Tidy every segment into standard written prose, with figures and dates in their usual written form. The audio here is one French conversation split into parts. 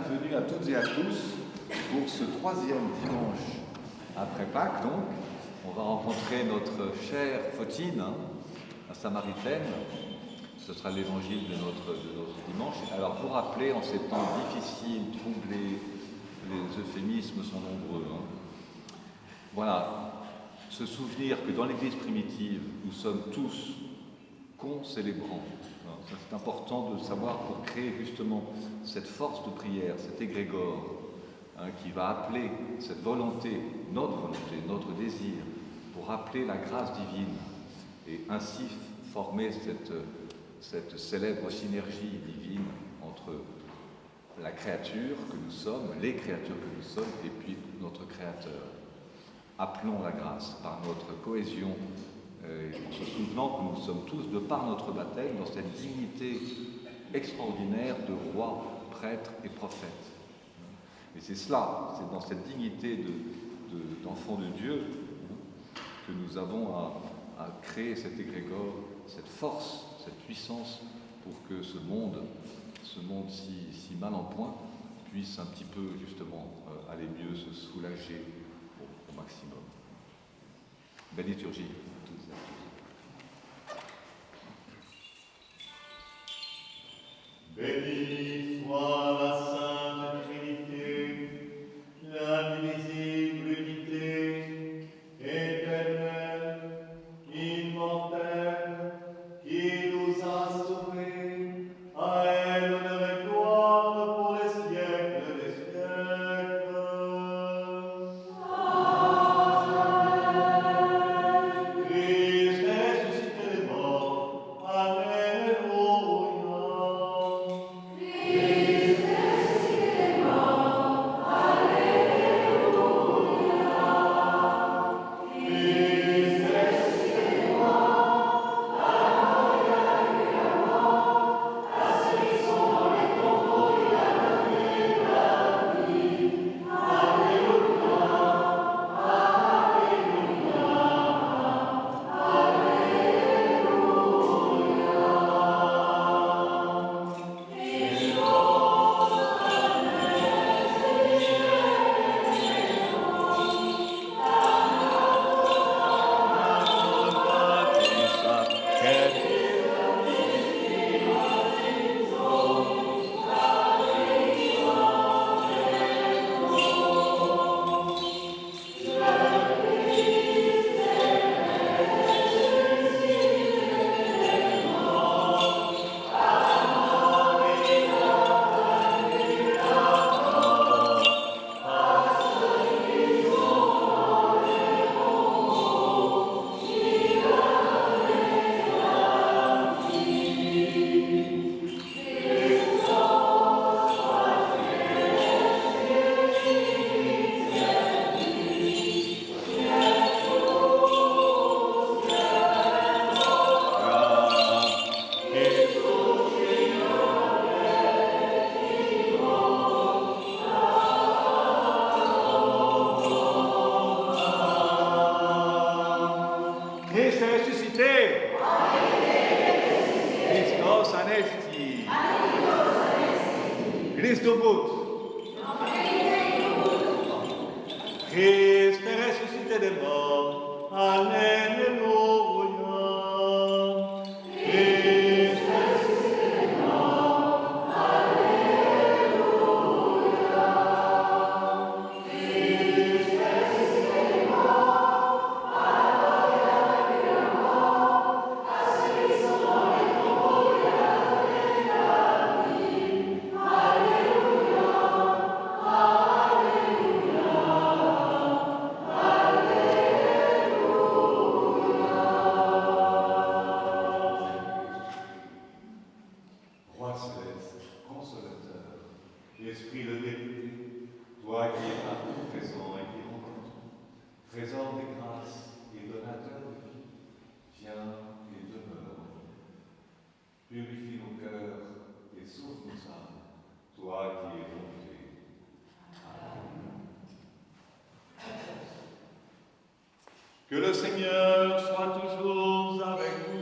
bienvenue à toutes et à tous pour ce troisième dimanche après Pâques. Donc, on va rencontrer notre chère Fotine, la Samaritaine. Ce sera l'évangile de notre dimanche. Alors, pour rappeler, en ces temps difficiles, troublés, les euphémismes sont nombreux. Voilà, se souvenir que dans l'Église primitive, nous sommes tous concélébrants. C'est important de savoir pour créer justement cette force de prière, cet égrégore qui va appeler cette volonté, notre désir, pour appeler la grâce divine et ainsi former cette célèbre synergie divine entre la créature que nous sommes, les créatures que nous sommes et puis notre Créateur. Appelons la grâce par notre cohésion en se souvenant que nous sommes tous, de par notre baptême, dans cette dignité extraordinaire de roi, prêtre et prophète. Et c'est cela, c'est dans cette dignité d'enfant de Dieu que nous avons à créer cet égrégore, cette force, cette puissance pour que ce monde si mal en point, puisse un petit peu justement aller mieux, se soulager au maximum. Belle liturgie. Béni soit la Sainte Trinité, l'indivisible unité, éternelle, immortelle, qui nous a sauvés, à elle honneur et gloire pour les siècles des siècles. Amen. Christ est ressuscité des morts. Alléluia. Christ est ressuscité. Christos anesti. Christ debout. Christ est ressuscité des morts. Alléluia. Christ est ressuscité des morts. Alléluia. Christ est ressuscité des morts. Alléluia. À ceux qui sont dans les tombeaux, il a donné la vie. Alléluia. Roi céleste, consolateur, esprit de vérité, toi qui es partout présent et qui rencontre, trésor des grâces et donateur de vie, viens et demeure en nous. Purifie nos cœurs et sauve nos âmes, toi qui es bonté. Amen. Que le Seigneur soit toujours avec vous.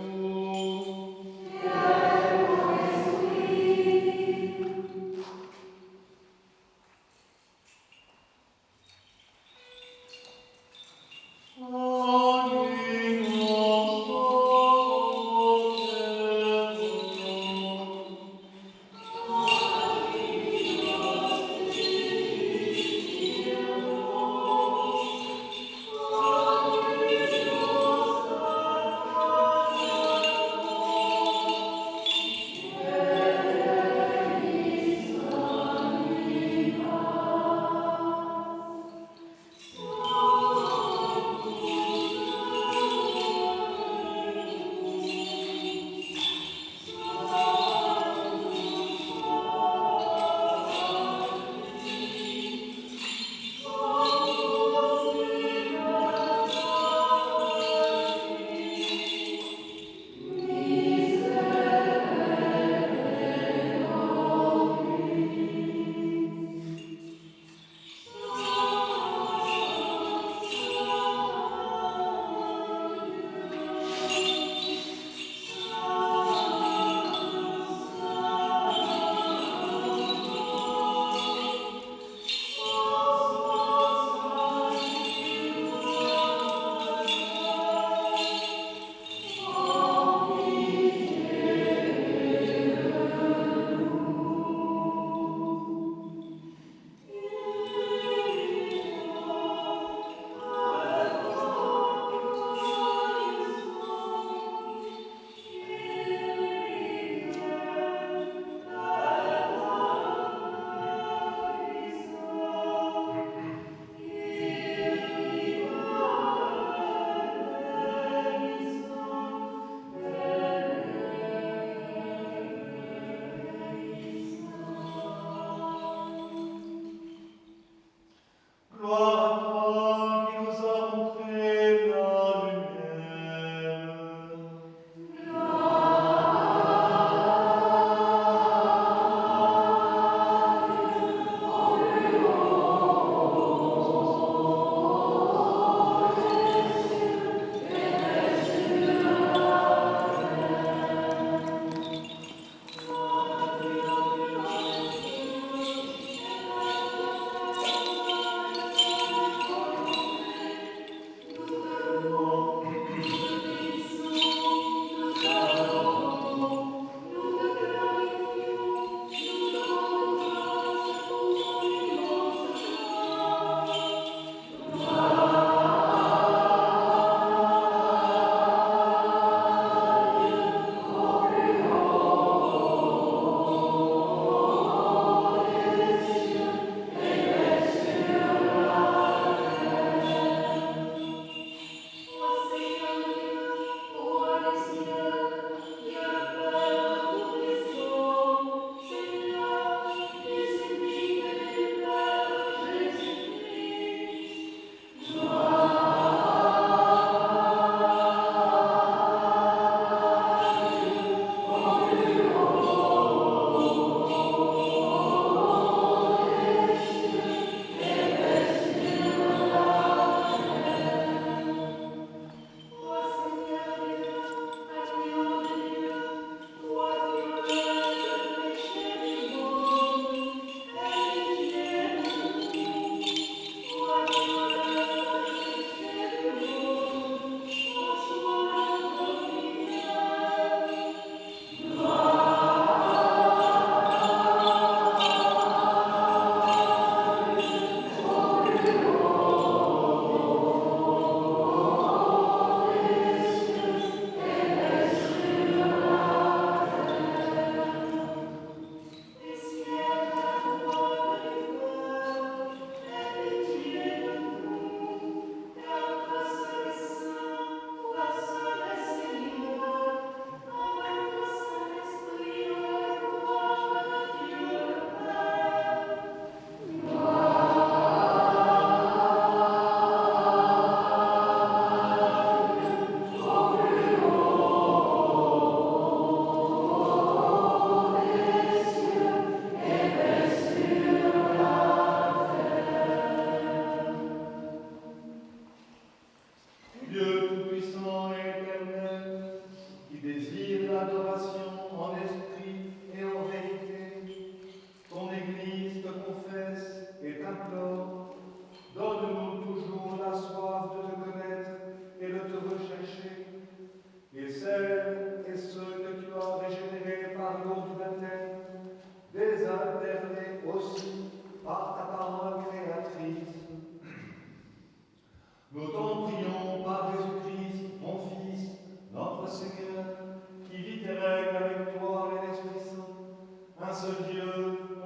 Dieu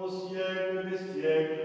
au siècle des siècles.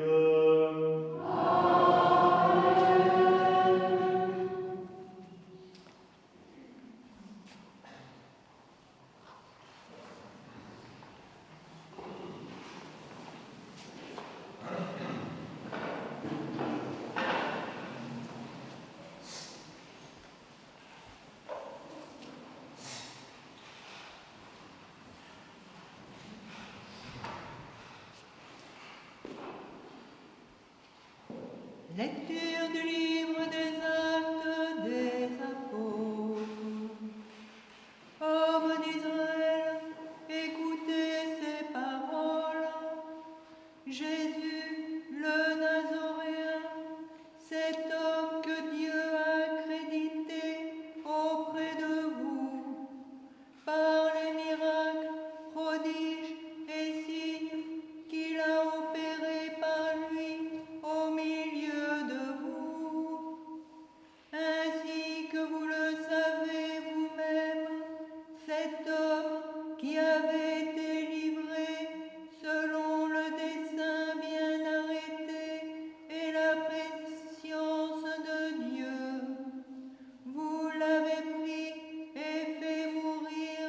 Lecture du livre des Actes des Apôtres. Hommes d'Israël, écoutez ces paroles. Jésus, le Nazoréen, cet homme que Dieu a crédité auprès de vous, par les miracles, prodiges et signes qu'il a opérés par lui au milieu de vous. Ainsi que vous le savez vous-même, cet homme qui avait été livré selon le dessein bien arrêté et la préscience de Dieu, vous l'avez pris et fait mourir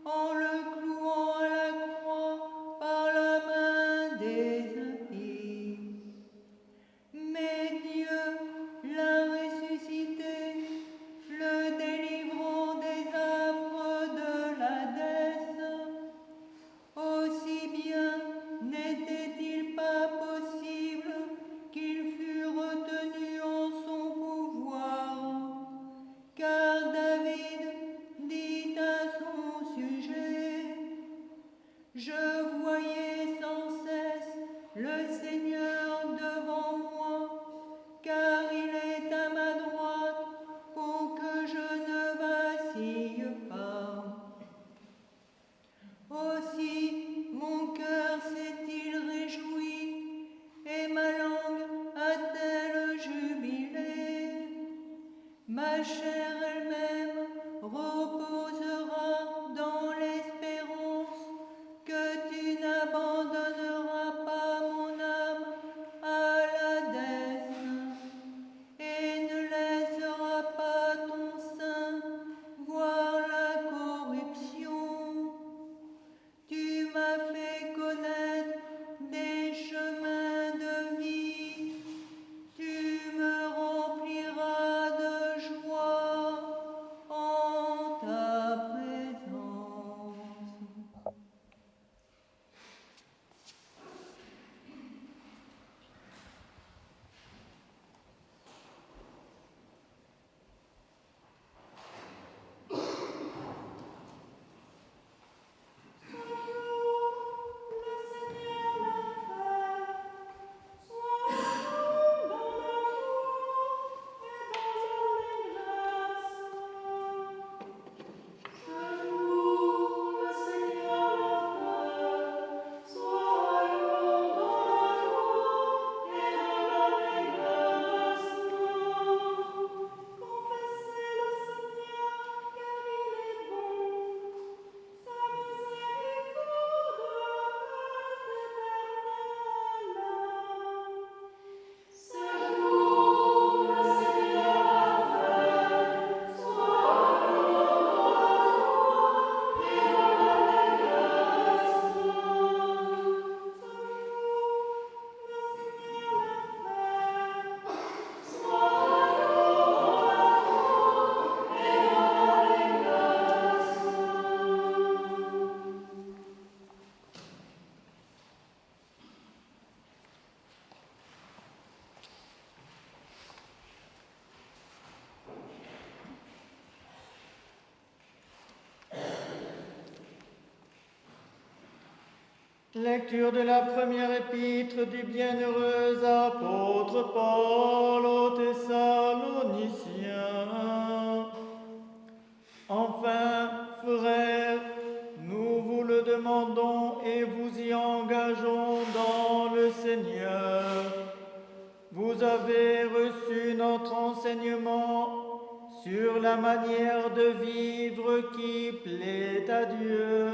en le clouant à la croix par la main des impies. Mais Dieu l'a ressuscité, le délivrant des affres de l'Hadès. Aussi bien n'était-il pas possible qu'il fût retenu en son pouvoir, car David dit à son sujet: Je voyais sans cesse le Seigneur devant moi, car il est à ma droite pour que je ne vacille pas. Aussi mon cœur s'est-il réjoui et ma langue a-t-elle jubilé. Ma chair elle-même reposera dans l'espérance que tu n'abandonneras pas mon âme à l'Hadès et ne laisseras pas ton sein voir la corruption. Tu m'as fait connaître des chemins de vie, tu me rempliras de joie en ta présence. Lecture de la première épître du bienheureux apôtre Paul aux Thessaloniciens. Enfin, frères, nous vous le demandons et vous y engageons dans le Seigneur. Vous avez reçu notre enseignement sur la manière de vivre qui plaît à Dieu.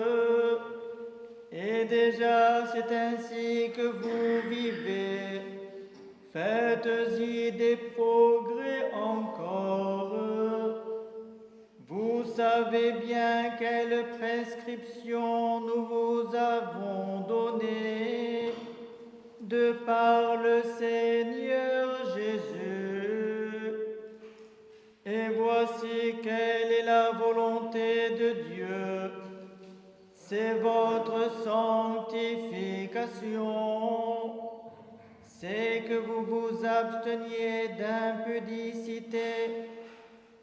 Et déjà c'est ainsi que vous vivez. Faites-y des progrès encore. Vous savez bien quelle prescription nous vous avons donnée de par le Seigneur Jésus. Et voici quelle est la volonté de Dieu. C'est votre sanctification. C'est que vous vous absteniez d'impudicité,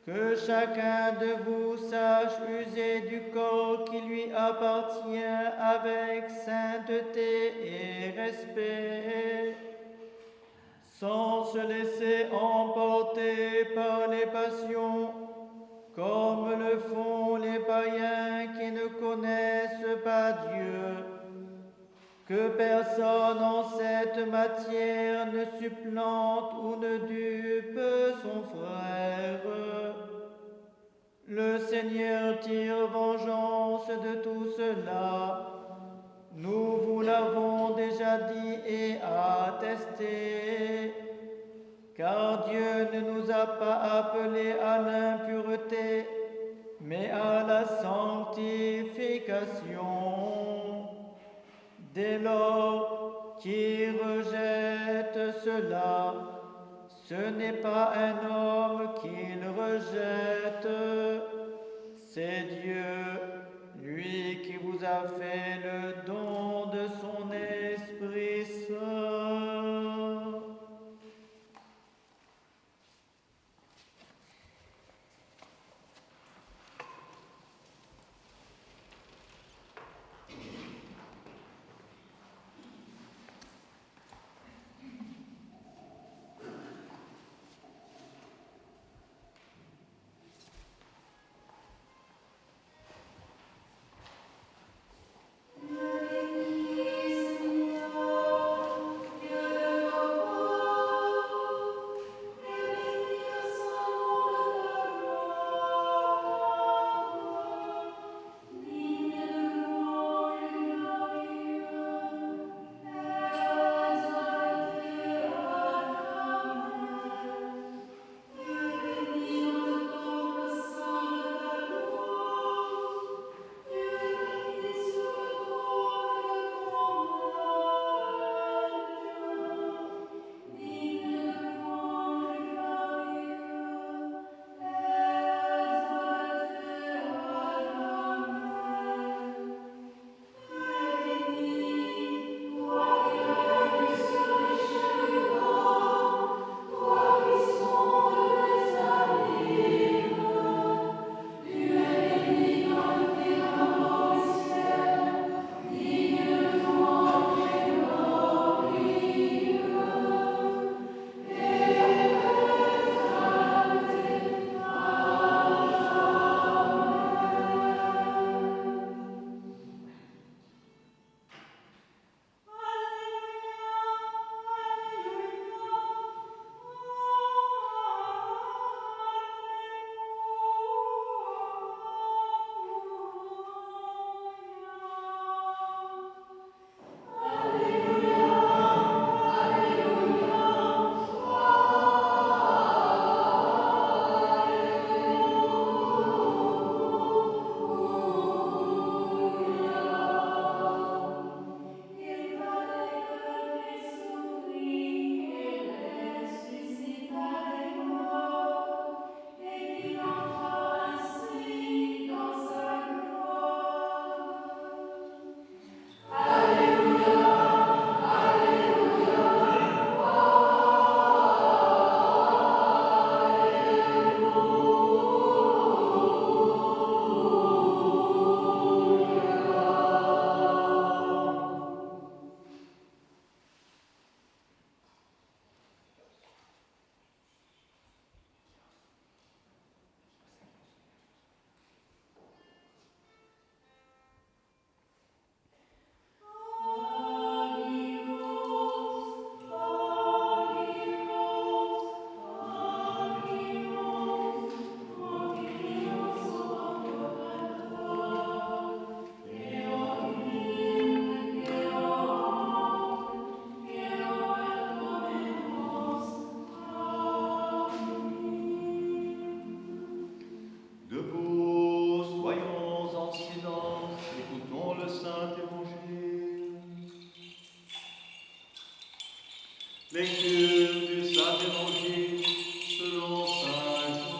que chacun de vous sache user du corps qui lui appartient avec sainteté et respect, sans se laisser emporter par les passions, comme le font les païens qui ne connaissent pas Dieu. Que personne en cette matière ne supplante ou ne dupe son frère. Le Seigneur tire vengeance de tout cela. Nous vous l'avons déjà dit et attesté, car Dieu ne nous a pas appelés à l'impureté, mais à la sanctification. Dès lors, qui rejette cela, ce n'est pas un homme qui le rejette, c'est Dieu, lui qui vous a fait le don de son Esprit Saint. Amen. Lecture du Saint-Évangile selon Saint Jean.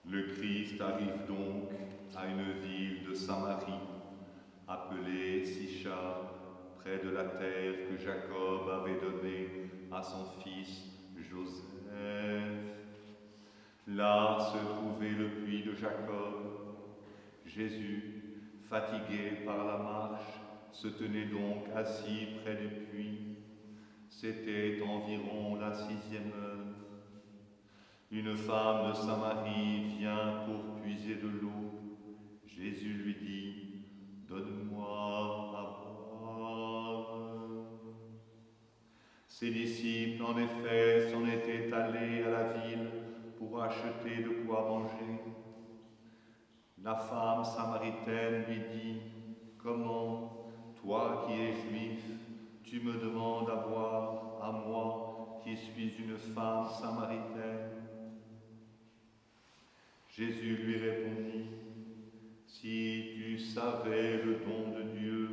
Le Christ arrive donc à une ville de Samarie, appelée Sychar, près de la terre que Jacob avait donnée à son fils Joseph. Là se trouvait le puits de Jacob. Jésus, fatigué par la marche, se tenait donc assis près du puits. C'était environ la 6e heure. Une femme de Samarie vient pour puiser de l'eau. Jésus lui dit, « Donne-moi à boire. » Ses disciples, en effet, s'en étaient allés à la ville pour acheter de quoi manger. La femme samaritaine lui dit, « Comment, toi qui es juif, tu me demandes à boire, à moi qui suis une femme samaritaine ?» Jésus lui répondit, « Si tu savais le don de Dieu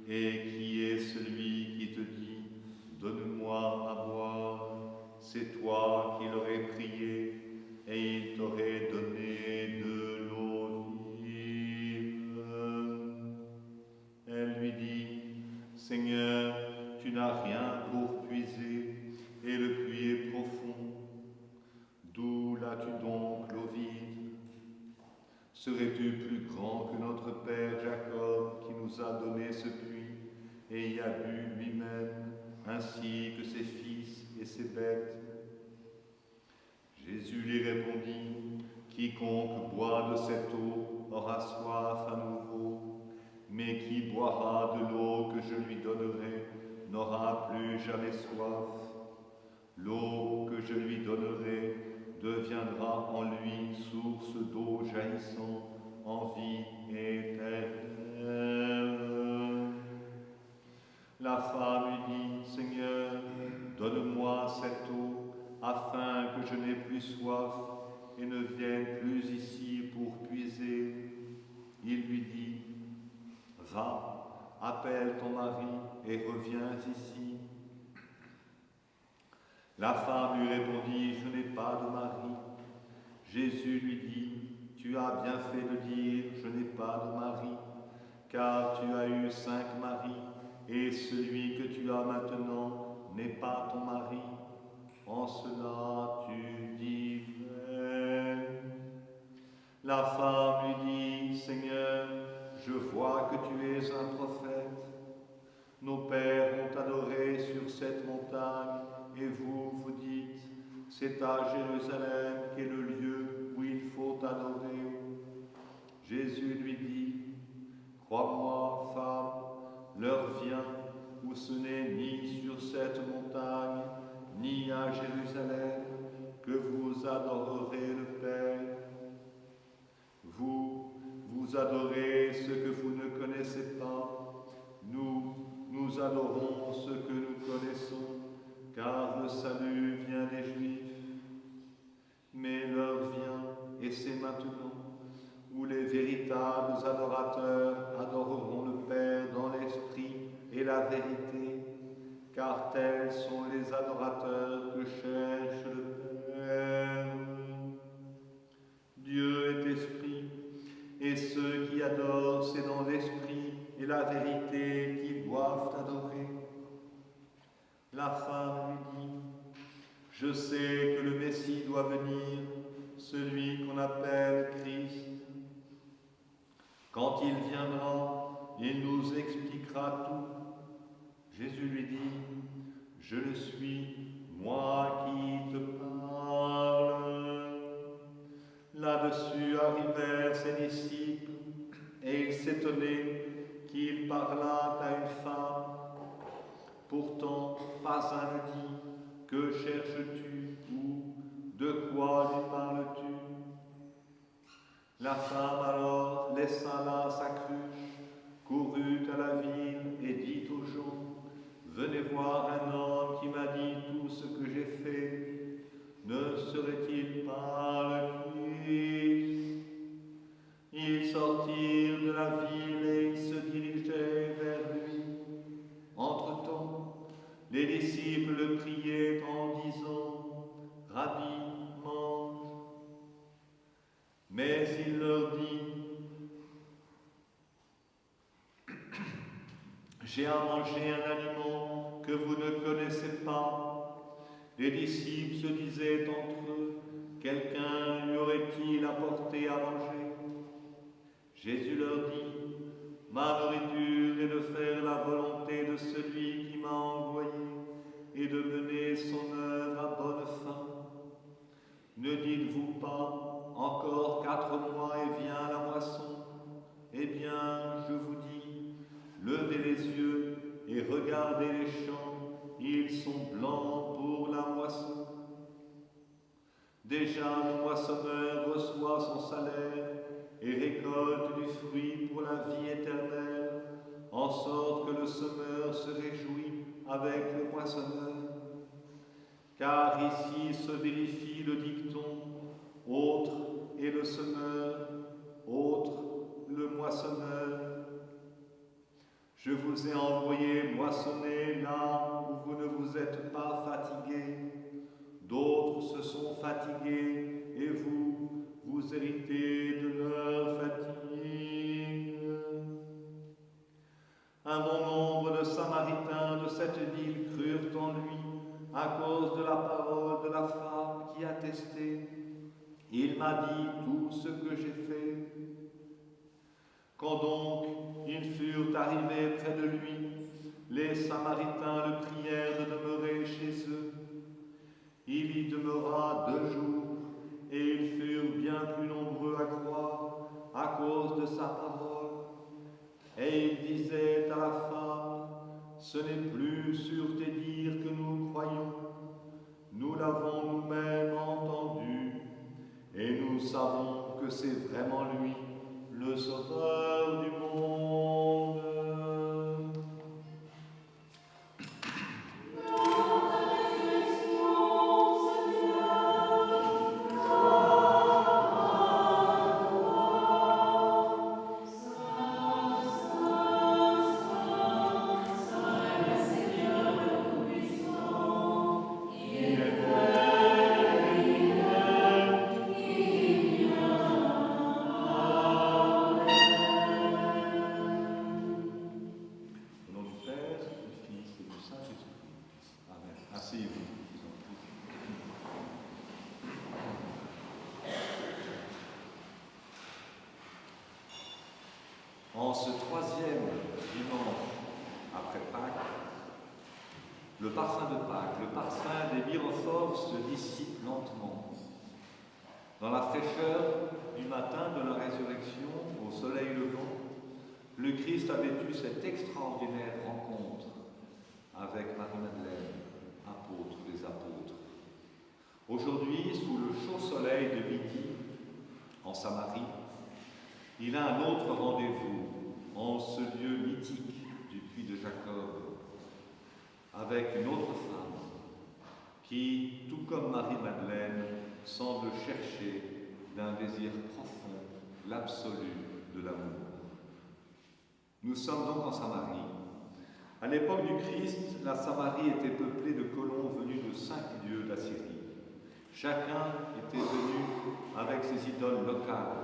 et qui est celui qui te dit, donne-moi à boire, c'est toi qui l'aurais prié et il t'aurait donné de l'eau vive. » Elle lui dit, « Seigneur, tu n'as rien pour puiser et le puits est profond. D'où l'as-tu donc l'eau vive? Serais-tu plus grand que notre père Jacob qui nous a donné ce puits et y a bu lui-même, ainsi que ses fils et ses bêtes? » Jésus lui répondit, « Quiconque boit de cette eau aura soif à nouveau, mais qui boira de l'eau que je lui donnerai n'aura plus jamais soif. L'eau que je lui donnerai deviendra en lui source d'eau jaillissant en vie éternelle. » La femme lui dit, « Seigneur, donne-moi cette eau, afin que je n'ai plus soif et ne vienne plus ici pour puiser. » Il lui dit, « Va, appelle ton mari et reviens ici. » La femme lui répondit, « Je n'ai pas de mari. » Jésus lui dit, « Tu as bien fait de dire, je n'ai pas de mari, car tu as eu 5 maris, et celui que tu as maintenant n'est pas ton mari. En cela tu dis vrai. » La femme lui dit, « Seigneur, je vois que tu es un prophète. Nos pères ont adoré sur cette montagne, et vous, vous dites, c'est à Jérusalem qu'est le lieu où il faut adorer. » Jésus lui dit, « Crois-moi, femme, l'heure vient où ce n'est ni sur cette montagne, ni à Jérusalem que vous adorerez le Père. Vous, vous adorez ce que vous ne connaissez pas. Nous adorons ce que nous connaissons, car le salut vient des Juifs. Mais l'heure vient, et c'est maintenant, où les véritables adorateurs adoreront le Père dans l'esprit et la vérité, car tels sont les adorateurs que cherche le Père. Dieu est esprit, et ceux qui adorent, c'est dans l'esprit et la vérité qu'ils doivent adorer. » La femme lui dit, « Je sais que le Messie doit venir, celui qu'on appelle Christ. Quand il viendra, il nous expliquera tout. » Jésus lui dit, « Je le suis, moi qui te parle. » Là-dessus arrivèrent ses disciples, et il s'étonnait qu'il parlât à une femme. Pourtant, pas un ne dit, « Que cherches-tu » ou « De quoi lui parles-tu » La femme alors laissa là sa cruche, courut à la ville et dit aux gens, J'ai à manger un aliment que vous ne connaissez pas. Les disciples se disaient entre eux, quelqu'un lui aurait-il apporté à manger? Jésus leur dit, ma nourriture est de faire la volonté de celui qui m'a envoyé et de mener son œuvre à bonne fin. Ne dites-vous pas, encore 4 mois et vient la moisson? Eh bien, je vous dis, levez les yeux et regardez les champs, ils sont blancs pour la moisson. Déjà le moissonneur reçoit son salaire et récolte du fruit pour la vie éternelle, en sorte que le semeur se réjouit avec le moissonneur. Car ici se vérifie le dicton, autre est le semeur, autre le moissonneur. Je vous ai envoyé moissonner là où vous ne vous êtes pas fatigués. D'autres se sont fatigués et vous, vous héritez de leur fatigue. Un bon nombre de Samaritains de cette ville crurent en lui à cause de la parole de la femme qui attestait. Il m'a dit tout ce que j'ai fait. Quand donc ils furent arrivés près de lui, les Samaritains le prièrent de demeurer chez eux. Il y demeura 2 jours, et ils furent bien plus nombreux à croire à cause de sa parole. Et il disait à la femme, ce n'est plus sur tes dires que nous croyons, nous l'avons nous-mêmes entendu, et nous savons que c'est vraiment lui, le Sauveur du monde. En ce 3e dimanche après Pâques, le parfum de Pâques, le parfum des myrophores se dissipe lentement. Dans la fraîcheur du matin de la résurrection, au soleil levant, le Christ avait eu cette extraordinaire rencontre avec Marie-Madeleine, apôtre des apôtres. Aujourd'hui, sous le chaud soleil de midi, en Samarie, il a un autre rendez-vous en ce lieu mythique du puits de Jacob, avec une autre femme qui, tout comme Marie-Madeleine, semble chercher d'un désir profond l'absolu de l'amour. Nous sommes donc en Samarie. À l'époque du Christ, la Samarie était peuplée de colons venus de 5 lieues d'Assyrie. Chacun était venu avec ses idoles locales,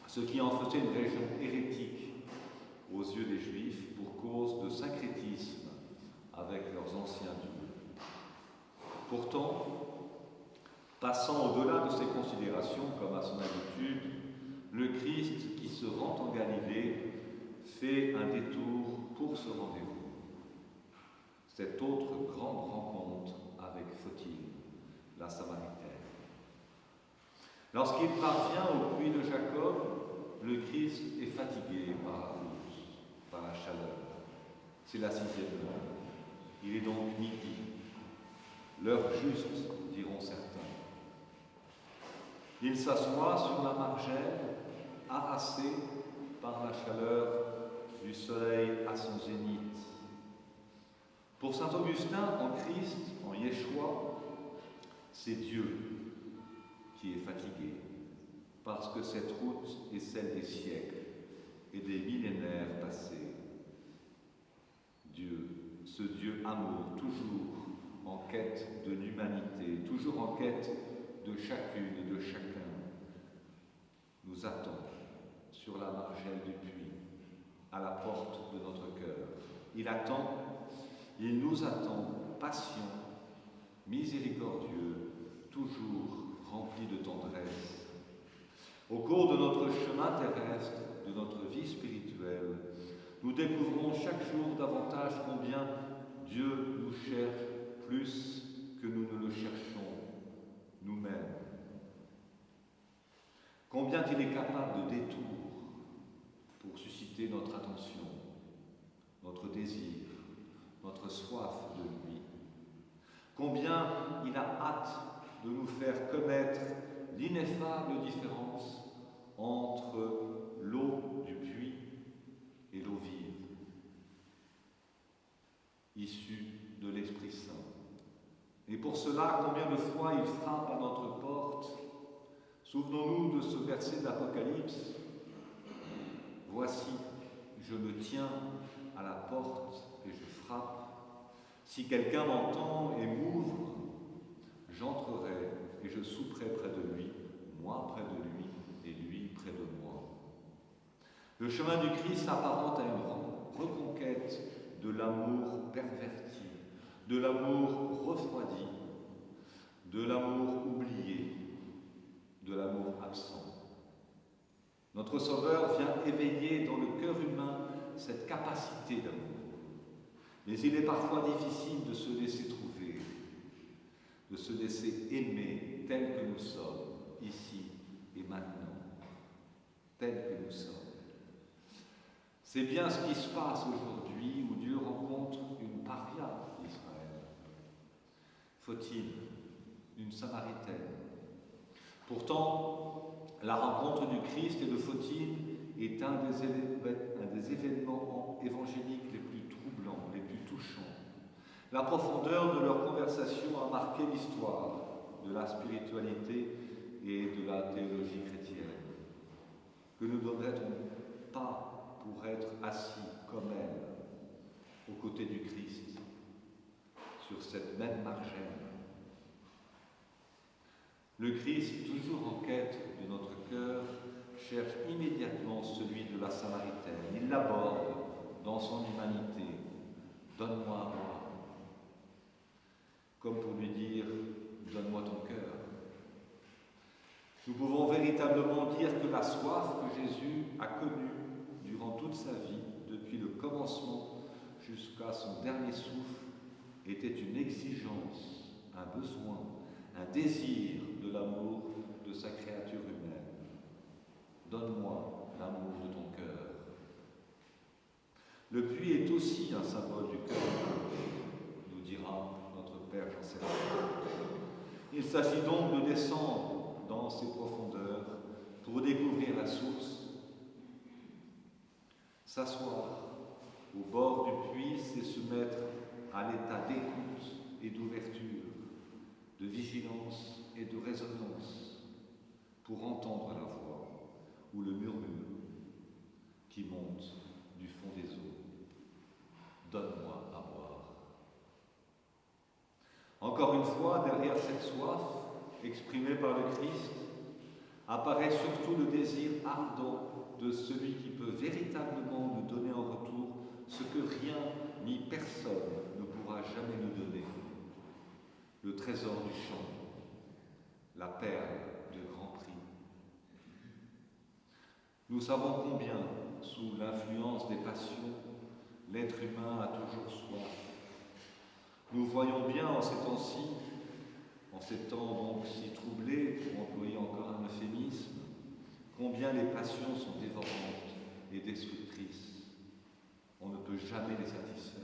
ce qui en faisait une région hérétique aux yeux des Juifs pour cause de syncrétisme avec leurs anciens dieux. Pourtant, passant au-delà de ces considérations comme à son habitude, le Christ qui se rend en Galilée fait un détour pour ce rendez-vous. Cette autre grande rencontre avec Photine, la Samaritaine. Lorsqu'il parvient au puits de Jacob, le Christ est fatigué par la route, par la chaleur. C'est la 6e heure. Il est donc midi. L'heure juste, diront certains. Il s'assoit sur la margelle, harassé par la chaleur du soleil à son zénith. Pour saint Augustin, en Christ, en Yeshua, c'est Dieu qui est fatigué, parce que cette route est celle des siècles et des millénaires passés. Dieu, ce Dieu amour, toujours en quête de l'humanité, toujours en quête de chacune et de chacun, nous attend sur la margelle du puits, à la porte de notre cœur. il nous attend, patient, miséricordieux, toujours rempli de tendresse. Au cours de notre chemin terrestre, de notre vie spirituelle, nous découvrons chaque jour davantage combien Dieu nous cherche plus que nous ne le cherchons nous-mêmes. Combien il est capable de détours pour susciter notre attention, notre désir, notre soif de lui. Combien il a hâte de nous faire connaître l'ineffable différence entre l'eau du puits et l'eau vive, issue de l'Esprit Saint. Et pour cela, combien de fois il frappe à notre porte. Souvenons-nous de ce verset d'Apocalypse. Voici, je me tiens à la porte et je frappe. Si quelqu'un m'entend et m'ouvre, j'entrerai et je souperai près de lui, moi près de lui et lui près de moi. Le chemin du Christ s'apparente à une reconquête de l'amour perverti, de l'amour refroidi, de l'amour oublié, de l'amour absent. Notre Sauveur vient éveiller dans le cœur humain cette capacité d'amour. Mais il est parfois difficile de se laisser trouver, de se laisser aimer tel que nous sommes, ici et maintenant, tel que nous sommes. C'est bien ce qui se passe aujourd'hui où Dieu rencontre une paria d'Israël. Faut-il une Samaritaine? Pourtant, la rencontre du Christ et de Photine est un des événements évangéliques les plus troublants, les plus touchants. La profondeur de leur conversation a marqué l'histoire de la spiritualité et de la théologie chrétienne. Que ne donnerait-on pas pour être assis comme elle, aux côtés du Christ, sur cette même margine? Le Christ, toujours en quête de notre cœur, cherche immédiatement celui de la Samaritaine. Il l'aborde dans son humanité. Donne-moi à boire. Comme pour lui dire, donne-moi ton cœur. Nous pouvons véritablement dire que la soif que Jésus a connue durant toute sa vie, depuis le commencement jusqu'à son dernier souffle, était une exigence, un besoin, un désir de l'amour de sa créature humaine. Donne-moi l'amour de ton cœur. Le puits est aussi un symbole du cœur, nous dira notre Père Jean-Sébastien. Il s'agit donc de descendre dans ses profondeurs pour découvrir la source. S'asseoir au bord du puits, c'est se mettre à l'état d'écoute et d'ouverture, de vigilance et de résonance pour entendre la voix ou le murmure qui monte du fond des eaux. Donne-moi à boire. Encore une fois, derrière cette soif exprimée par le Christ, apparaît surtout le désir ardent de celui qui peut véritablement nous donner en retour ce que rien ni personne ne pourra jamais nous donner. Le trésor du champ, la perle de grand prix. Nous savons combien, sous l'influence des passions, l'être humain a toujours soif. Nous voyons bien en ces temps-ci, en ces temps donc si troublés, pour employer encore un euphémisme, combien les passions sont dévorantes et destructrices. On ne peut jamais les satisfaire.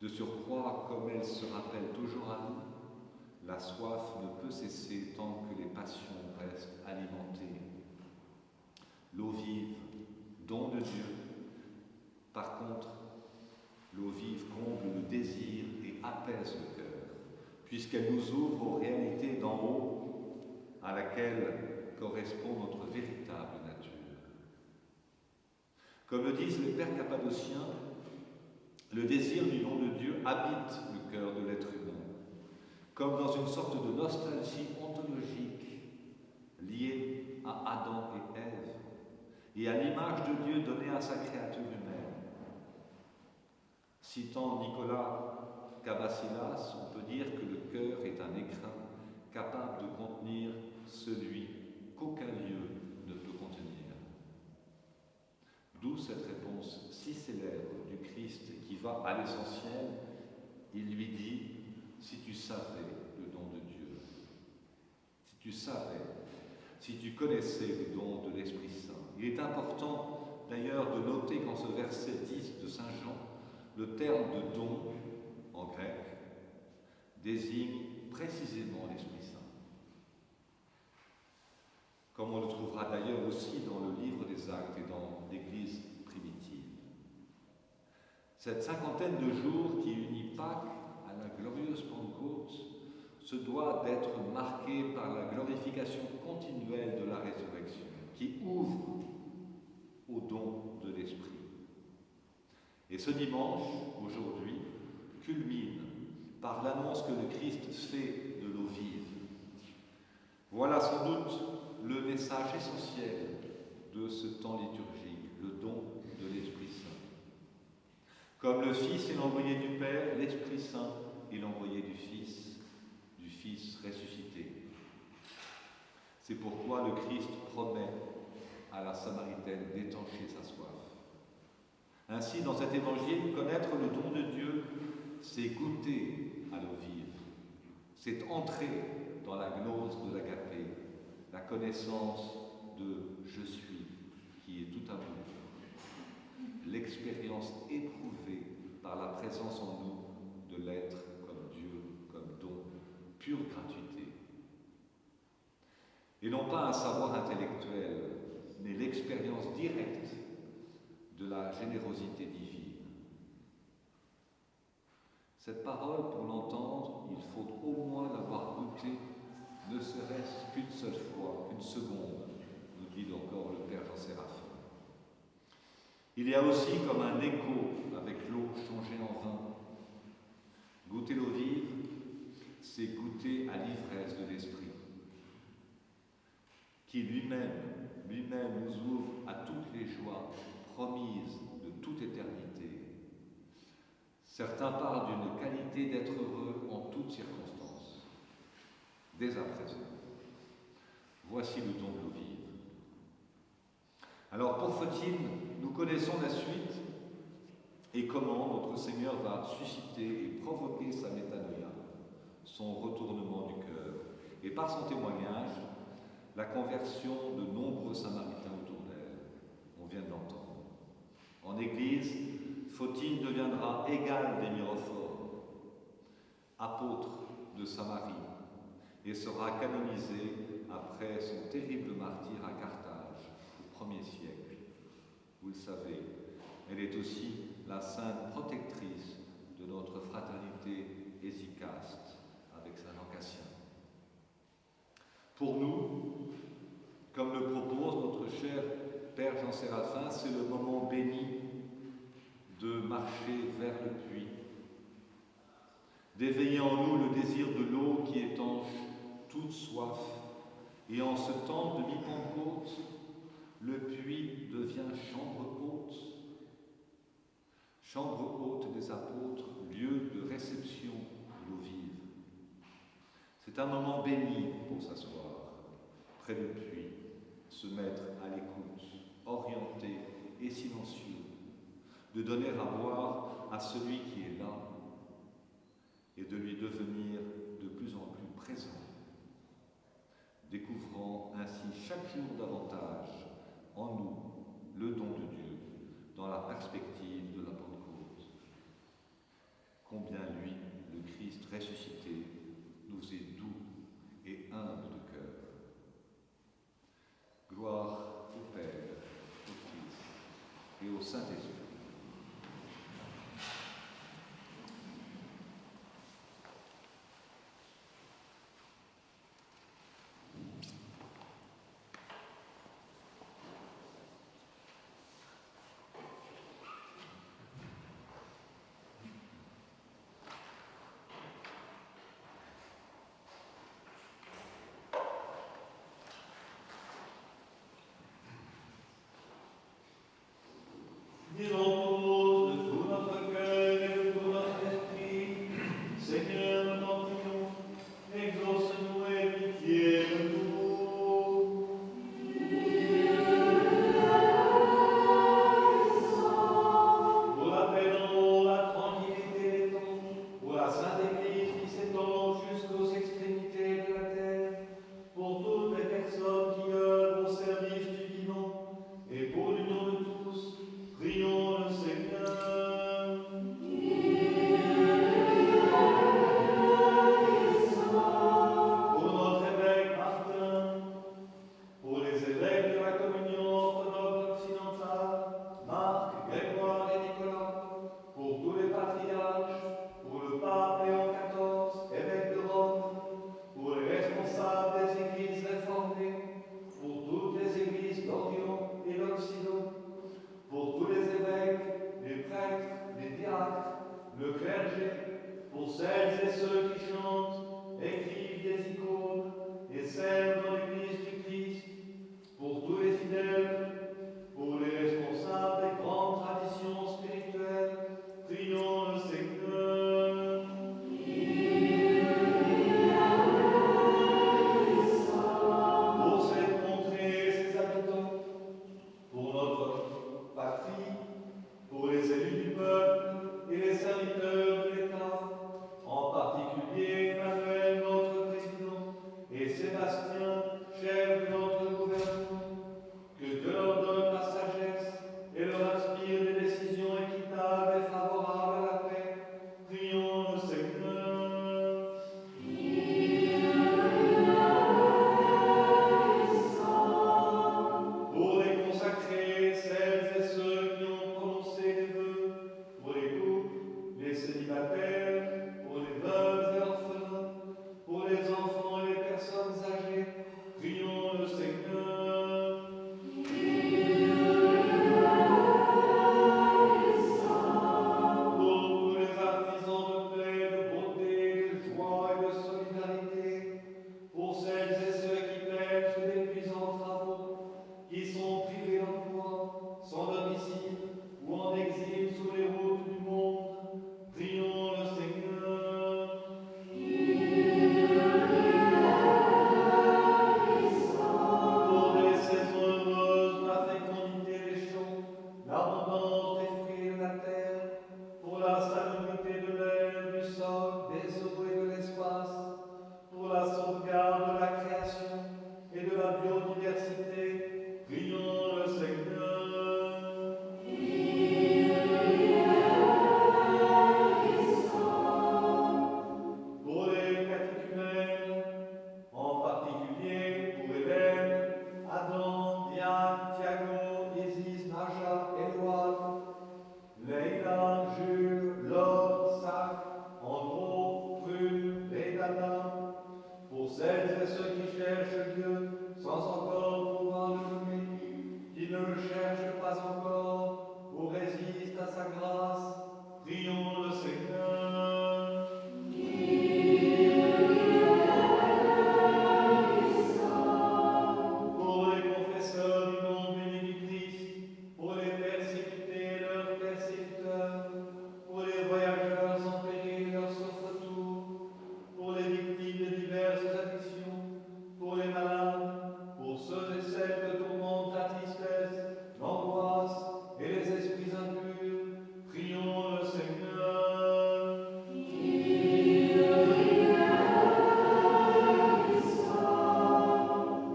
De surcroît, comme elles se rappellent toujours à nous, la soif ne peut cesser tant que les passions restent alimentées. L'eau vive, don de Dieu. Par contre, l'eau vive comble le désir et apaise le cœur, puisqu'elle nous ouvre aux réalités d'en haut, à laquelle correspond notre véritable nature. Comme le disent les pères cappadociens, le désir du don de Dieu habite le cœur de l'être humain, comme dans une sorte de nostalgie ontologique liée à Adam et Ève, et à l'image de Dieu donnée à sa créature humaine. Citant Nicolas Cabasilas, on peut dire que le cœur est un écrin capable de contenir celui qu'aucun lieu ne peut contenir. D'où cette réponse si célèbre du Christ qui va à l'essentiel. Il lui dit « Si tu savais le don de Dieu, si tu savais, si tu connaissais le don de l'Esprit Saint. » Il est important d'ailleurs de noter qu'en ce verset 10 de Saint Jean, le terme de don, en grec, désigne précisément l'Esprit Saint. Comme on le trouvera d'ailleurs aussi dans le livre des Actes et dans l'Église primitive. Cette cinquantaine de jours qui unit Pâques à la glorieuse Pentecôte se doit d'être marquée par la glorification continuelle de la résurrection, qui ouvre au don de l'Esprit. Et ce dimanche, aujourd'hui, culmine par l'annonce que le Christ fait de l'eau vive. Voilà sans doute le message essentiel de ce temps liturgique, le don de l'Esprit Saint. Comme le Fils est l'envoyé du Père, l'Esprit Saint est l'envoyé du Fils ressuscité. C'est pourquoi le Christ promet à la Samaritaine d'étancher sa soif. Ainsi, dans cet évangile, connaître le don de Dieu, c'est goûter à l'eau vive. C'est entrer dans la gnose de l'agapé, la connaissance de « je suis » qui est tout amour. L'expérience éprouvée par la présence en nous de l'être comme Dieu, comme don, pure gratuité. Et non pas un savoir intellectuel, mais l'expérience directe de la générosité divine. Cette parole, pour l'entendre, il faut au moins l'avoir goûtée, ne serait-ce qu'une seule fois, une seconde, nous dit encore le Père Jean Séraphin. Il y a aussi comme un écho avec l'eau changée en vin. Goûter l'eau vive, c'est goûter à l'ivresse de l'Esprit, qui lui-même nous ouvre à toutes les joies promises de toute éternité. Certains parlent d'une qualité d'être heureux en toutes circonstances, dès à présent. Voici le don de l'eau vive. Alors pour Photine, nous connaissons la suite et comment notre Seigneur va susciter et provoquer sa métanoïa, son retournement du cœur, et par son témoignage, la conversion de nombreux Samaritains autour d'elle. On vient de l'entendre. En Église, Photine deviendra égale des Mirophores, apôtre de Samarie, et sera canonisée après son terrible martyre à Carthage au 1er siècle. Vous le savez, elle est aussi la sainte protectrice de notre fraternité hésicaste avec saint Jean Cassien. Pour nous, comme le propose notre cher Père Jean Séraphin, c'est le moment béni de marcher vers le puits, d'éveiller en nous le désir de l'eau qui étanche toute soif, et en ce temps de mi-Pentecôte, le puits devient chambre haute des apôtres, lieu de réception de l'eau vive. C'est un moment béni pour s'asseoir près du puits, se mettre à l'écoute, orienté et silencieux, de donner à boire à celui qui est là et de lui devenir de plus en plus présent, découvrant ainsi chaque jour davantage en nous le don de Dieu dans la perspective de la Pentecôte. Combien lui, le Christ ressuscité, nous est doux et humble de cœur. Gloire au Père, au Fils et au Saint-Esprit. Venez les élus du peuple et les serviteurs de l'État, en particulier Emmanuel, notre président, et Sébastien, chef de notre gouvernement, que Dieu leur donne la sagesse et leur inspire des décisions équitables et favorables à la paix. Prions le Seigneur. Pour les consacrer, celles et ceux qui ont prononcé des vœux, pour les couples, les célibataires, pour les veuves et orphelins, pour les enfants et les personnes âgées, prions le Seigneur. Pour tous les artisans de paix, de beauté, de joie et de solidarité, pour celles et ceux qui peinent sous d'épuisants travaux, qui sont privés d'emploi, sans domicile ou en exil sur les routes du monde, prions le Seigneur. Pour les saisons heureuses, la fécondité des champs, l'abondance des fruits de la terre, pour la salubrité de l'air, du sol, des eaux et de l'espace, pour la sauvegarde de la création et de la biodiversité, prions le Seigneur. Pour les catéchumènes, en particulier pour Hélène, Adam, Diane, Thiago, Isis, Naja, Édouard, Leïla, Jules, Laure, Sac, Andro, Prune, Leïdana, pour celles et ceux qui cherchent Dieu sans encore pouvoir le nommer, qui ne le cherchent pas encore ou résistent à sa grâce, prions le Seigneur. Pour les confesseurs du nom béni du Christ, pour les persécutés et leurs persécuteurs, pour les voyageurs en péril et leurs sauf-retour, pour les victimes de diverses addictions, pour les malades, pour ceux et celles que tourmente la tristesse, l'angoisse et les esprits impurs, prions le Seigneur.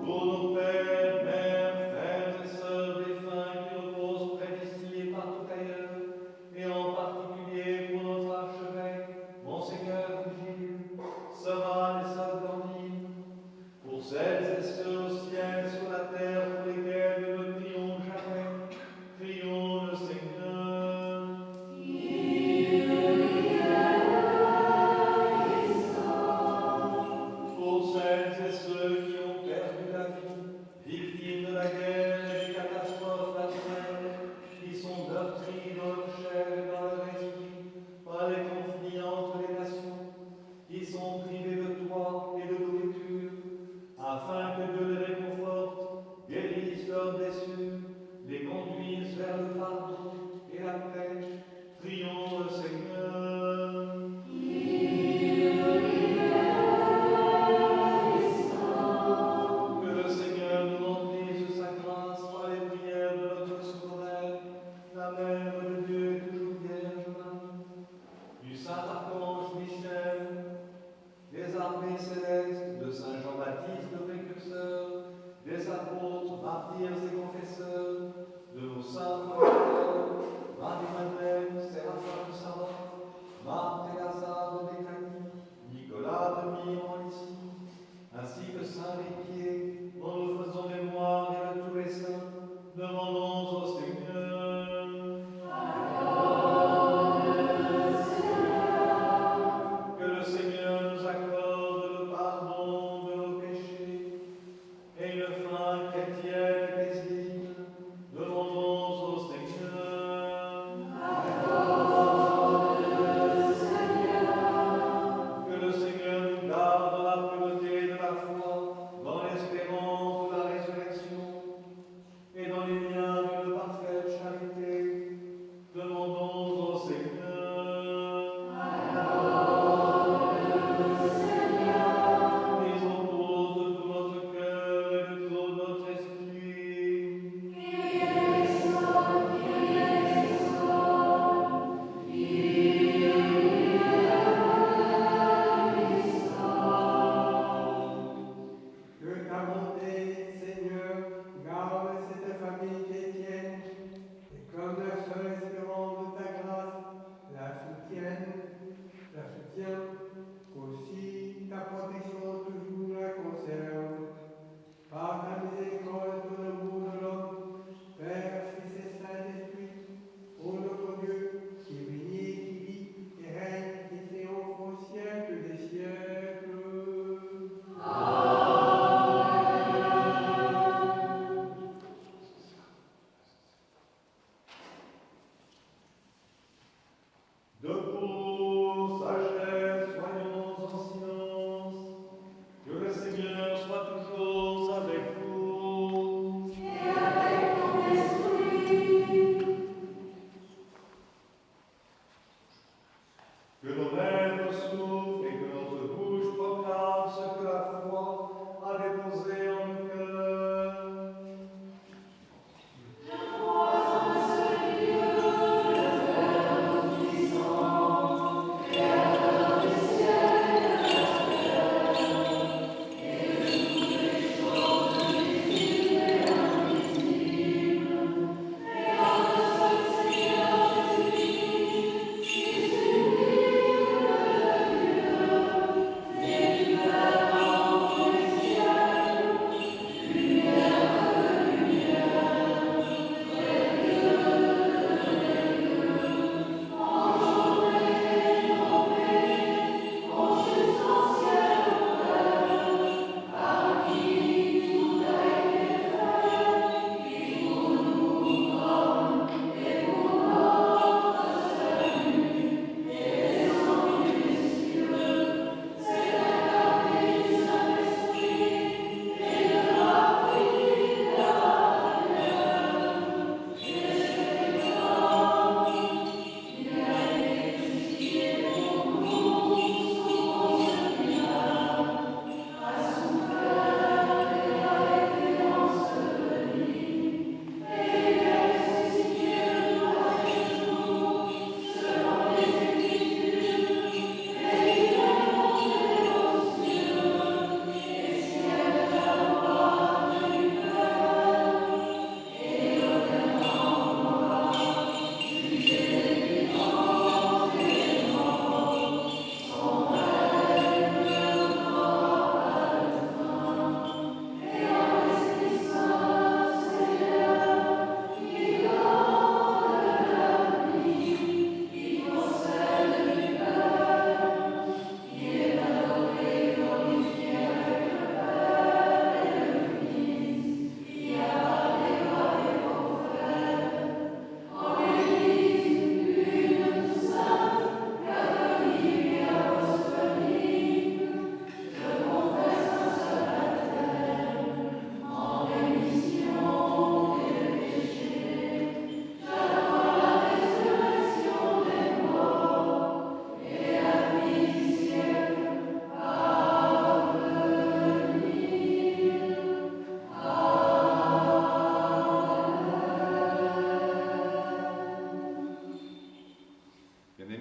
Pour nos pères, mères, frères et sœurs défunts qui reposent près d'ici et partout ailleurs, et en particulier pour notre archevêque, Monseigneur Vigile, sœur Anne et sœur Blandine, pour celles et ceux au ciel, sur la terre, pour lesquels nous ne prions jamais, prions le Seigneur. Pour celles et ceux qui ont perdu la vie, victimes de la guerre et des catastrophes naturelles, qui sont meurtris dans leur chair et dans leur esprit par les conflits entre les nations, qui sont privés de toit et de nourriture, afin que Dieu les réconforte, guérisse leurs blessures, les conduise vers le pardon et la paix. Prions le Seigneur. Que le Seigneur nous remplisse sa grâce par les prières de notre souveraine, la Mère de Dieu et toujours Vierge Marie, du Saint Archange Michel, des armées célestes, de Saint Jean-Baptiste le précurseur, des apôtres, martyrs et confesseurs, de nos saints frères, Marie-Madeleine,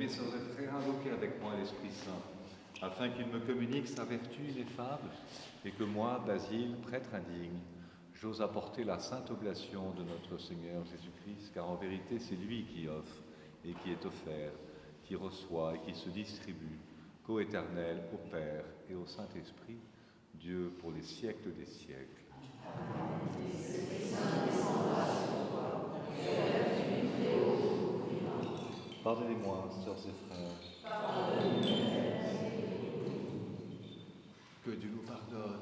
Bien-aimés sœurs et frères, invoquez avec moi l'Esprit Saint, afin qu'il me communique sa vertu ineffable, et que moi, Basile, prêtre indigne, j'ose apporter la sainte oblation de notre Seigneur Jésus-Christ, car en vérité c'est lui qui offre et qui est offert, qui reçoit et qui se distribue, coéternel au Père et au Saint-Esprit, Dieu pour les siècles des siècles. Pardonnez-moi, sœurs et frères. Que Dieu nous pardonne.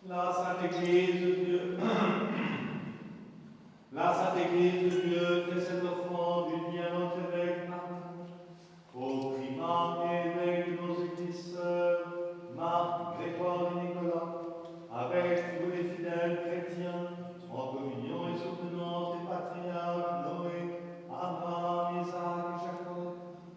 La Sainte Église de Dieu, la Sainte Église de Dieu fait cette offrande unie à notre évêque Martin, au primat et évêque de nos églises sœurs, Marc, Grégoire et Nicolas, avec tous les fidèles chrétiens, en communion et soutenance des patriarches Noé, Abraham, Isaac et Jacob,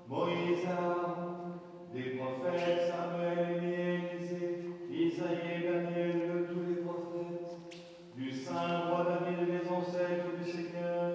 Moïse et Aaron, des prophètes Samuel et Élisée, Isaïe et Daniel, de tous les prophètes, du saint roi David et des ancêtres du Seigneur,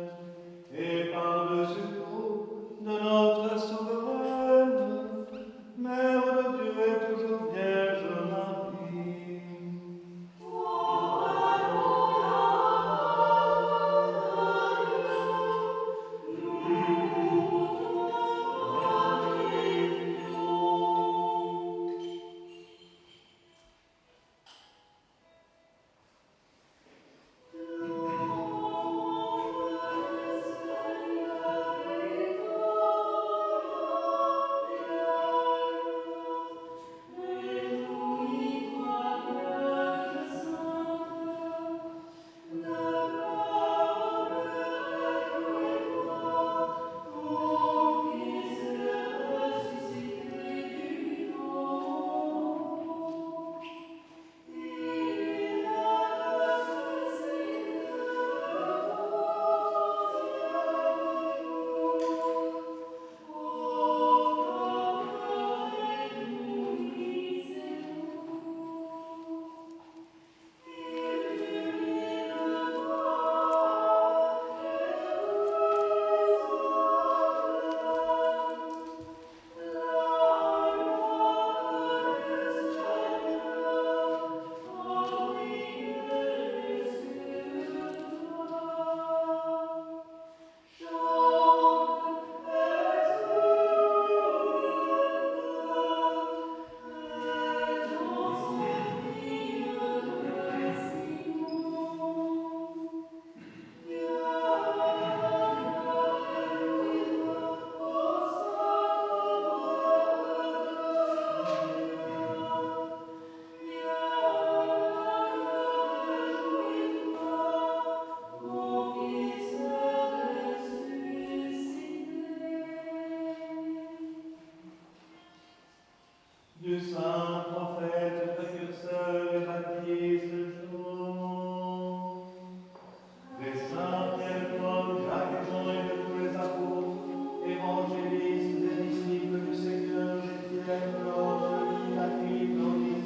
du saint prophète, précurseur et baptiste Jean, des saints Pierre, Paul, Jacques, Jean et de tous les apôtres, évangélistes, des disciples du Seigneur, Étienne, Claude, Jacques, Clovis,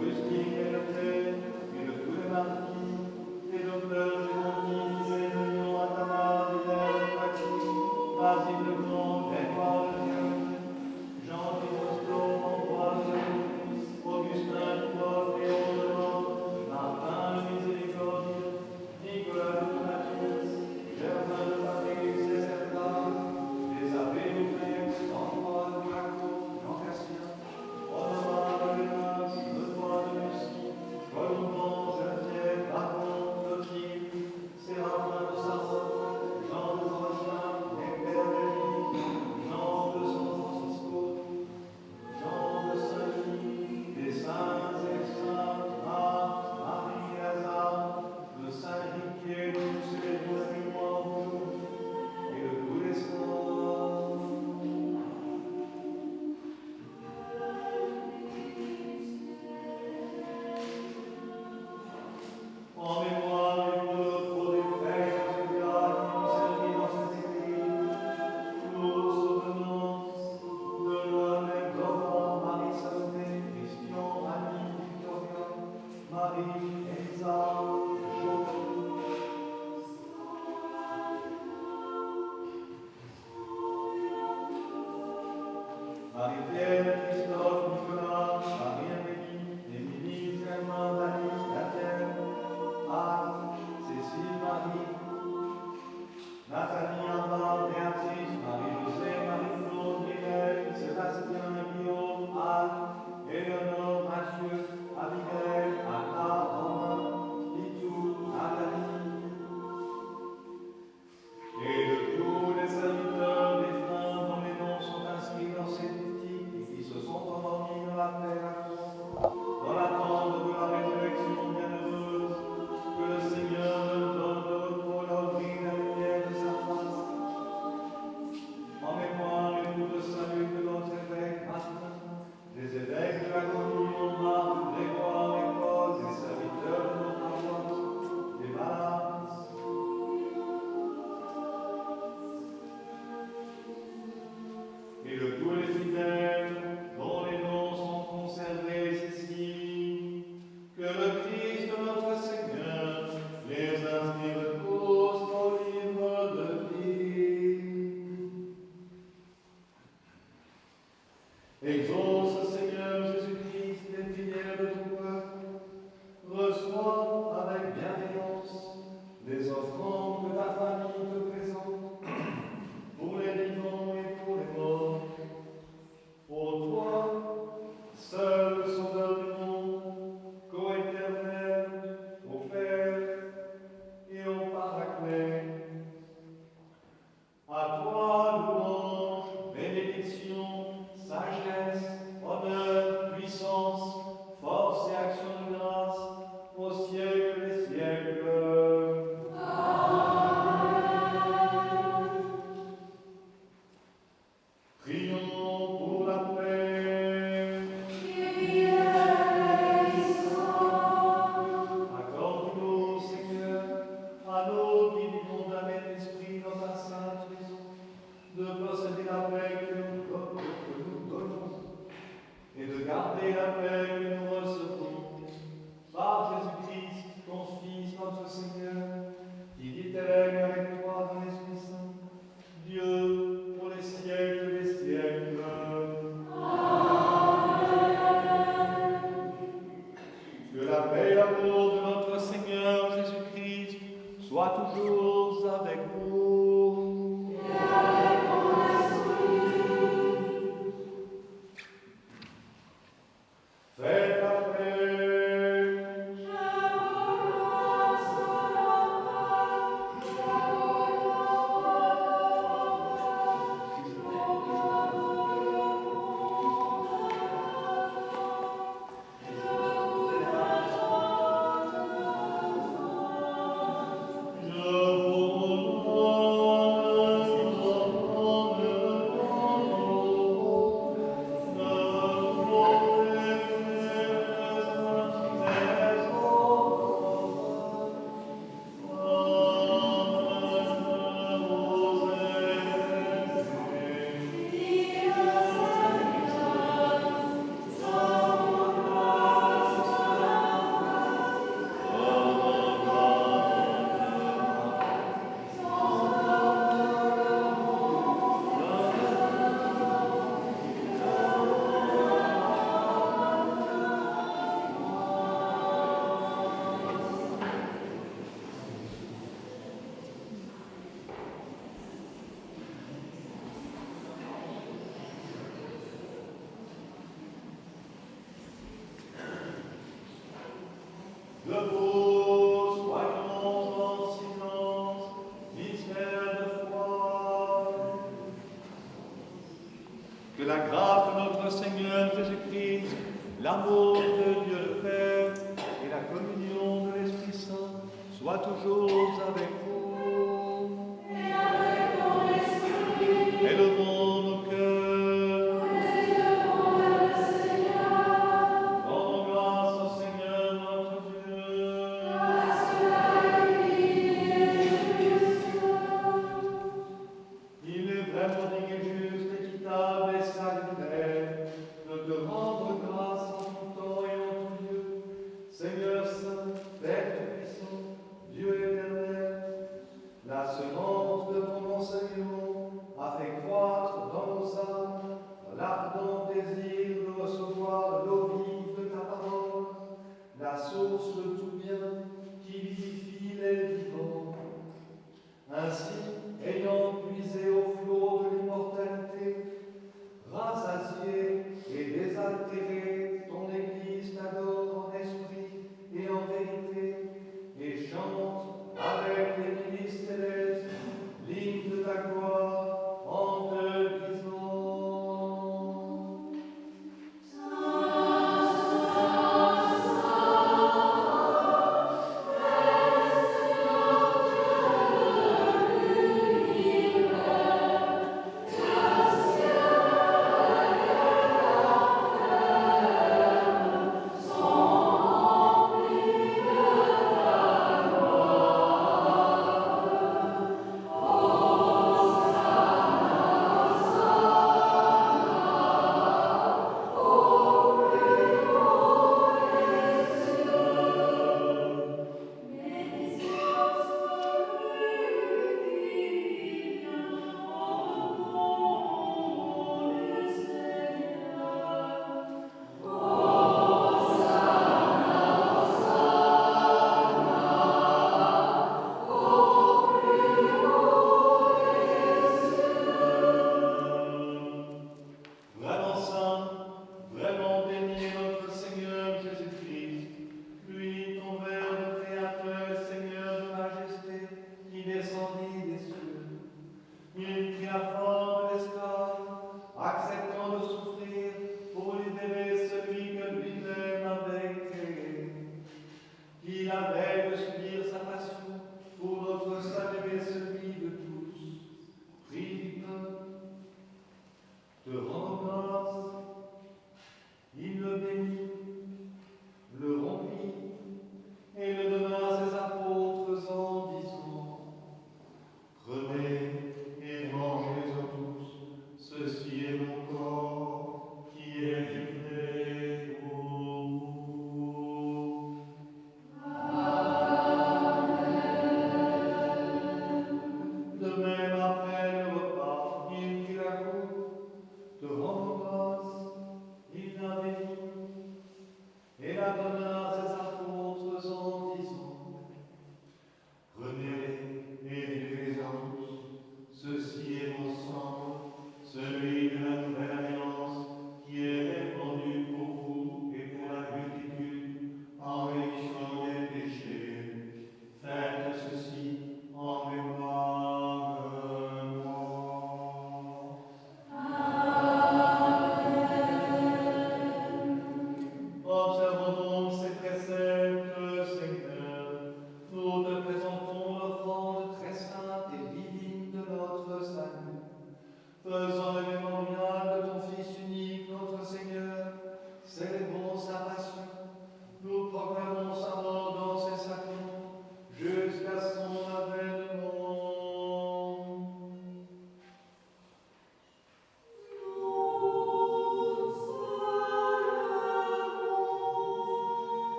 Rustique et Luther, et de tous les martyrs, les docteurs et pontifes, et de Lyon, Athanas, Hilaire, Paquis, Basile le Grand, Grégoire le Dieu, Jean Chrysostome, Ambroise le Fils, Augustin du Pauvre, Léon de Mort, Martin le Miséricordieux, Nicolas de Matthieu, Germain de Paris, Césaire d'Arles, les abbés Louvain, Ambroise de Jacob, Jean Cassien, Honorat de Lénas, Benoît de Lucie, Colomban, Geneviève, Bacon, Clotilde, Séraphin de Savoie, Jean de Rochin, Hector d'Élie, Jean de San Francisco, Jean de Saint-Louis, des saints et saintes, Marc, Marie et Lazare, de Saint Riquier, dont nous célébrons la mémoire aujourd'hui, et de tous les saints. En mémoire et pour le repos des frères et gars qui ont servi dans cette église, nous souvenons de Noël, Laurent, Marie-Salomé, Christian, Annie, Victoria, Marie, Elsa, Jo. Marie-Pierre, Christophe, Nicolas, Marie-Amélie, Émilie, Germain, Dany, Nathalie, Anne, Cécile, Marie, Nathalie, Amar, Béatrice, Marie-José, Marie-Claude, Mireille, Sébastien, Guillaume, Anne, Éléonore, Mathieu, Abigail, Anna, Romain, Litou, Nathalie, et de tous les serviteurs défunts dont les noms sont inscrits dans ces boutiques et qui se sont endormis dans la paix et la foi, dans l'attente de la résurrection bienheureuse, que le Seigneur leur donne le repos, leur brille la lumière de sa face. En mémoire et pour le salut de notre évêque Martin, des évêques de la communion, Marc, Grégoire et Paul, des serviteurs de notre paroisse, des malades, et de tous les fidèles dont les noms sont conservés ici, que le Christ notre Seigneur les inscrive tous au livre de vie. Exauce, Seigneur Jésus-Christ, les prières de ton peuple, reçois avec bienveillance les offrandes que ta famille te présente, pour les vivants et pour les morts. Ô toi, seul Sauveur du monde, coéternel au Père et au Paraclet, à toi louange, bénédiction, sagesse, honneur, puissance, force et action de grâce, au siècle des siècles. Prions pour la paix. Accorde-nous, Seigneur, à nous qui vivons d'un même esprit dans ta sainte maison, de posséder la paix que nous donnons et de garder la paix que nous recevons par Jésus-Christ, ton Fils, notre Seigneur, qui vit et règne avec toi dans l'Esprit Saint, Dieu, pour les siècles des siècles. Que la paix et l'amour de notre Seigneur Jésus-Christ soient toujours avec vous. Faites la paix. Je Jésus-Christ, l'amour de Dieu le Père et la communion de l'Esprit Saint soient toujours avec vous. Et avec ton esprit. Élevons nos cœurs. Nous élevons vers le Seigneur. Rendons grâce au Seigneur notre Dieu. Car cela est digne et juste. Il est vraiment digne et juste, équitable et salutaire de te rendre grâce en tout temps et en tout lieu. Seigneur Saint, Père Tout-Puissant, Dieu éternel,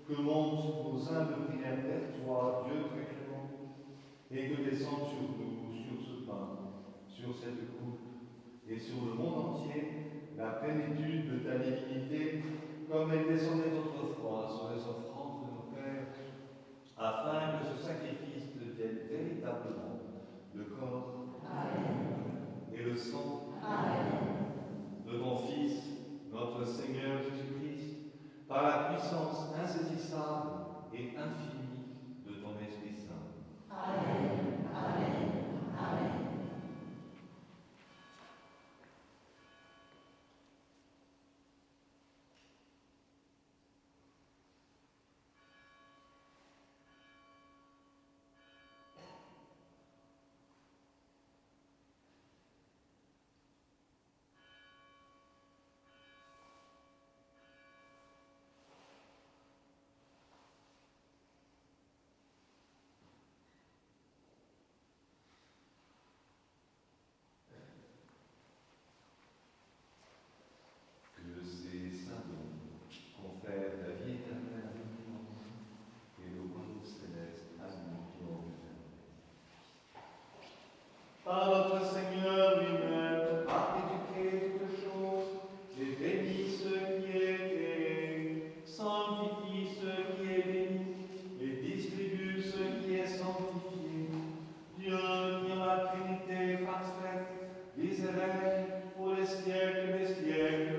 que montent nos humbles prières vers toi, Dieu très clément, et que descende sur nous, sur ce pain, sur cette coupe, et sur le monde entier, la plénitude de ta divinité, comme elle descendait autrefois sur les offrandes de nos pères, afin que ce sacrifice devienne véritablement le corps et le sang de ton Fils, notre Seigneur Jésus-Christ, par la puissance insaisissable et infinie de ton Esprit Saint. Amen. Amen. Amen. Que ces saints dons confèrent la vie éternelle à nous et le royaume céleste à nous qui en vivons. Par notre Seigneur lui-même, a éduqué toutes choses, et bénit ce qui est créé, sanctifie ce qui est béni, et distribue ce qui est sanctifié. Dieu qui en la Trinité parfaite, misérable pour les siècles des siècles.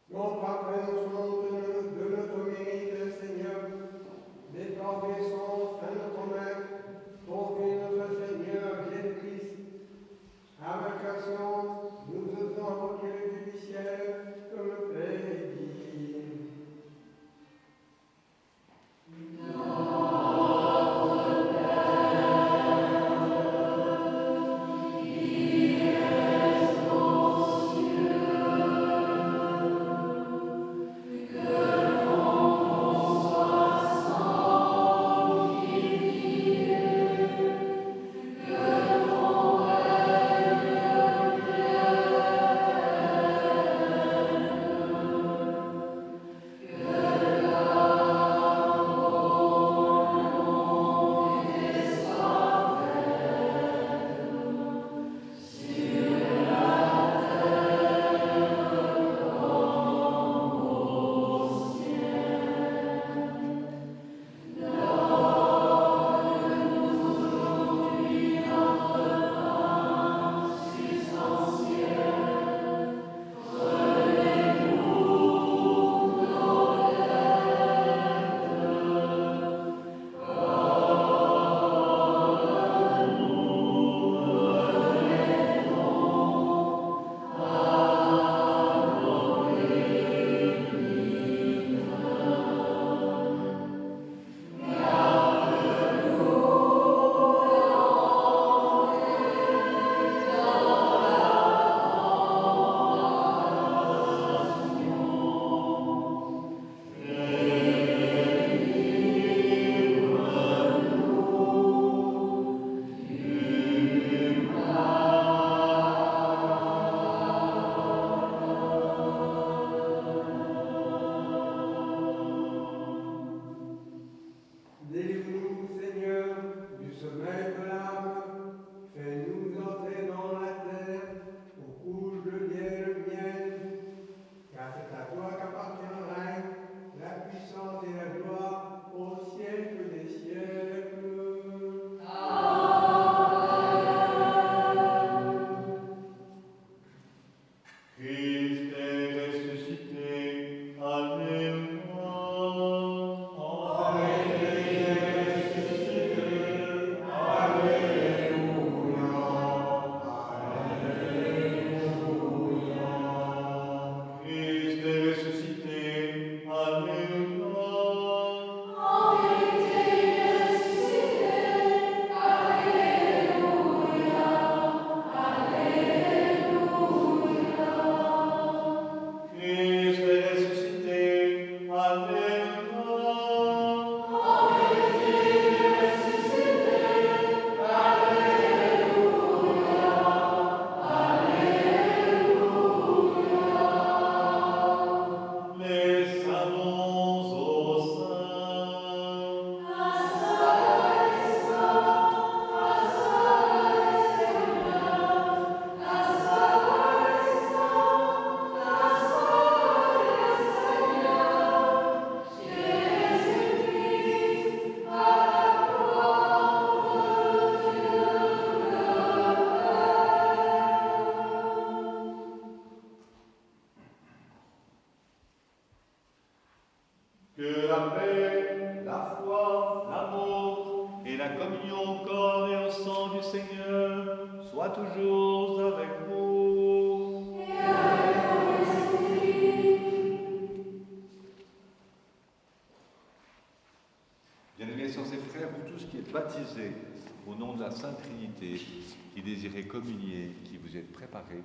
Non pas présomption de notre mérite, Seigneur, mais par obéissance à notre Maître, ton Fils, notre Seigneur Jésus-Christ. Avec patience, nous osons invoquer le Dieu du ciel comme le Père dit. Que Que la paix, la foi, l'amour et la communion au corps et au sang du Seigneur soient toujours avec vous. Et avec ton esprit. Bien-aimés sœurs et frères, vous tous qui êtes baptisés au nom de la Sainte Trinité, qui désirez communier, qui vous êtes préparés,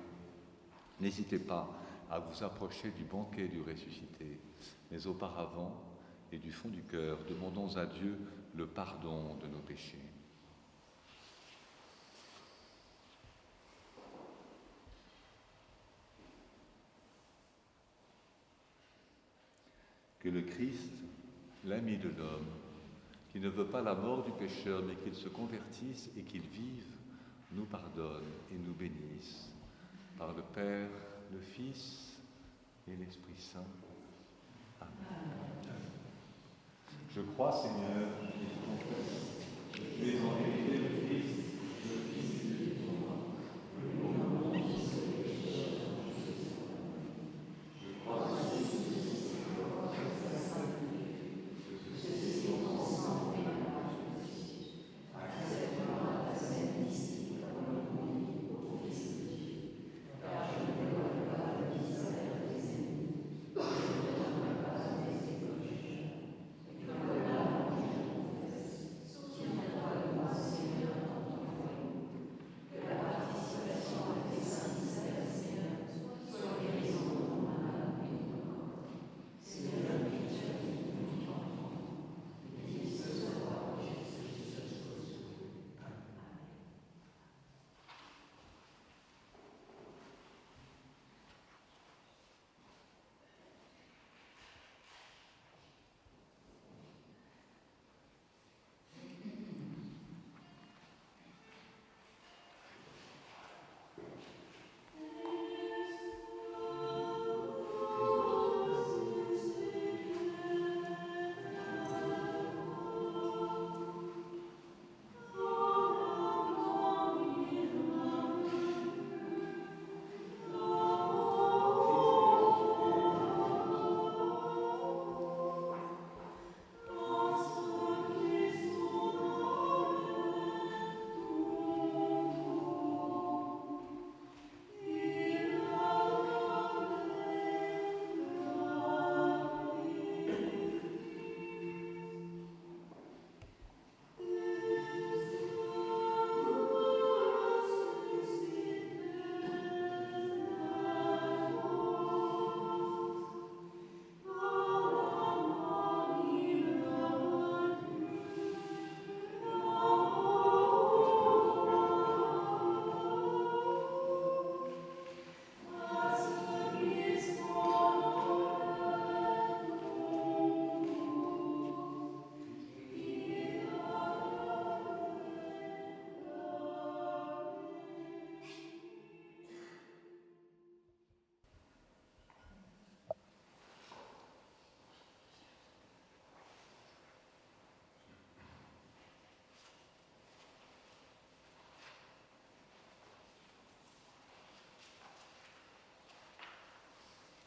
n'hésitez pas à vous approcher du banquet du ressuscité. Mais auparavant, et du fond du cœur, demandons à Dieu le pardon de nos péchés. Que le Christ, l'ami de l'homme, qui ne veut pas la mort du pécheur, mais qu'il se convertisse et qu'il vive, nous pardonne et nous bénisse. Par le Père, le Fils et l'Esprit Saint. Amen. Je crois, Seigneur, et je confesse que tu es en vérité le Christ, le Fils du Dieu vivant, le nom de Dieu. Je crois aussi que tu es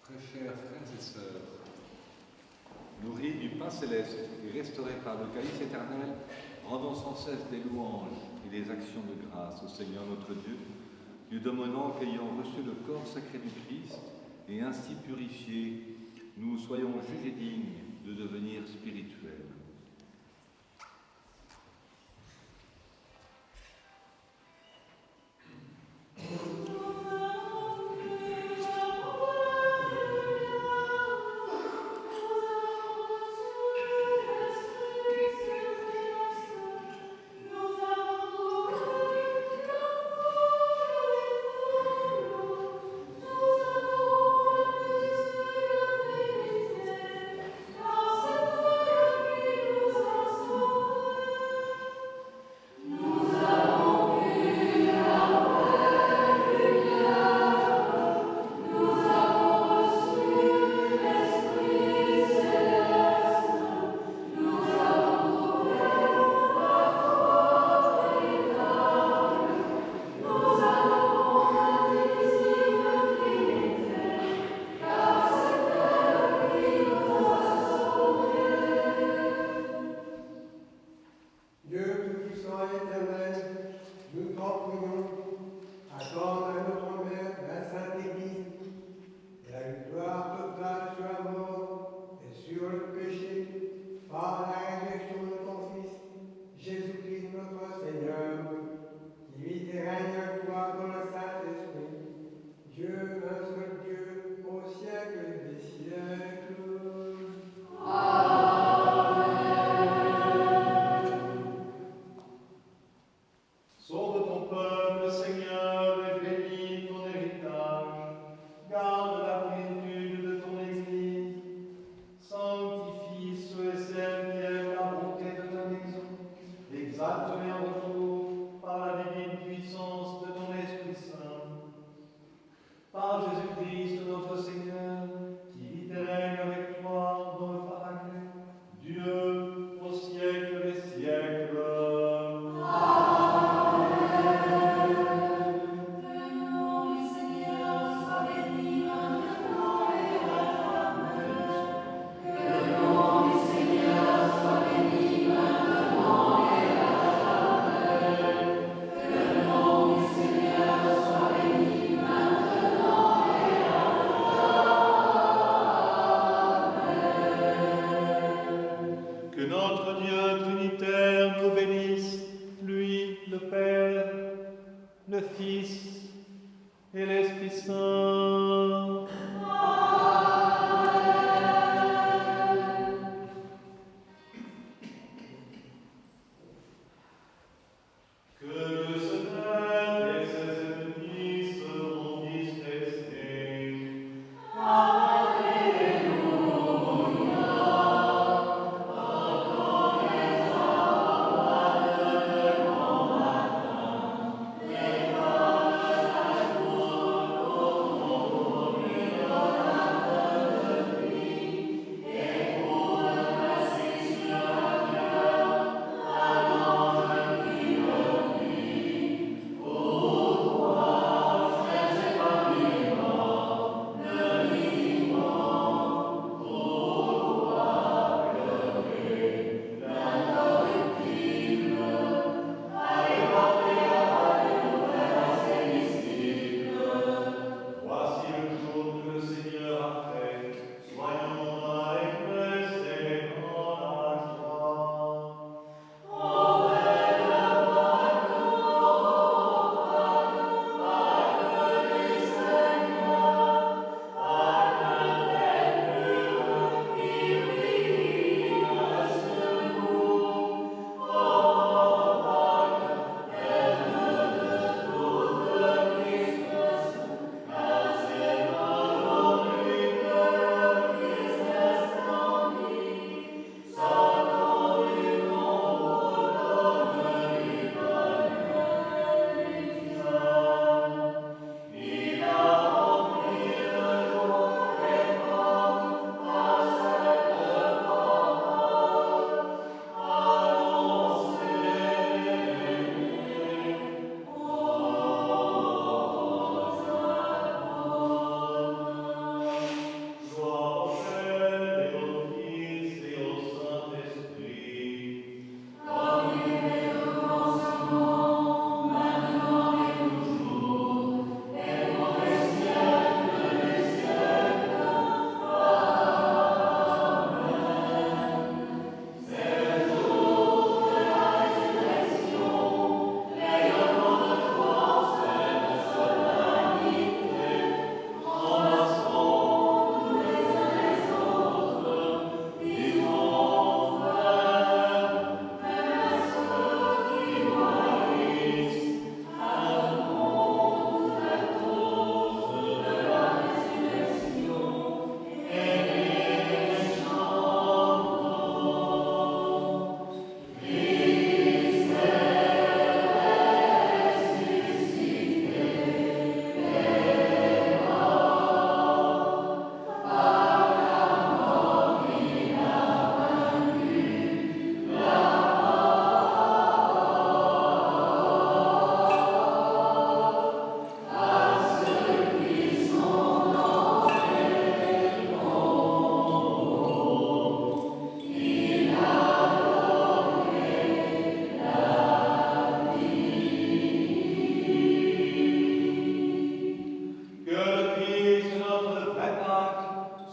Très chers frères et sœurs, nourris du pain céleste et restaurés par le calice éternel, rendons sans cesse des louanges et des actions de grâce au Seigneur notre Dieu, lui demandant qu'ayant reçu le corps sacré du Christ et ainsi purifiés, nous soyons jugés dignes de devenir spirituels. Thank you.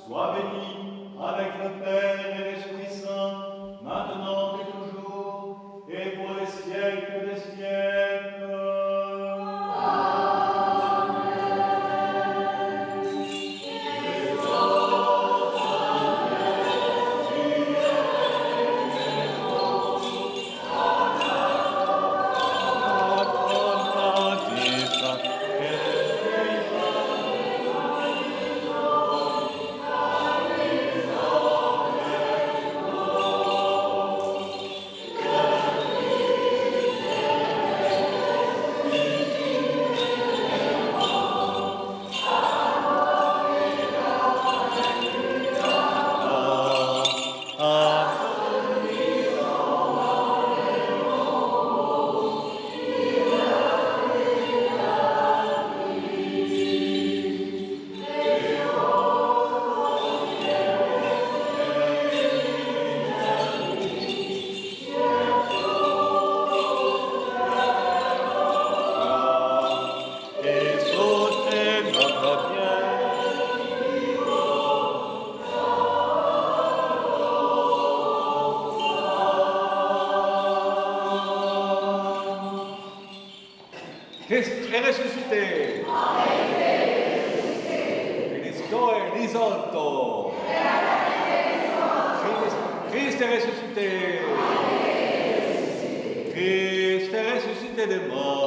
soit béni avec le Père et l'Esprit Saint, maintenant et toujours, et pour les siècles des siècles. Christ est ressuscité. Cristo è risorto. Christ est ressuscité. Christ est ressuscité des morts.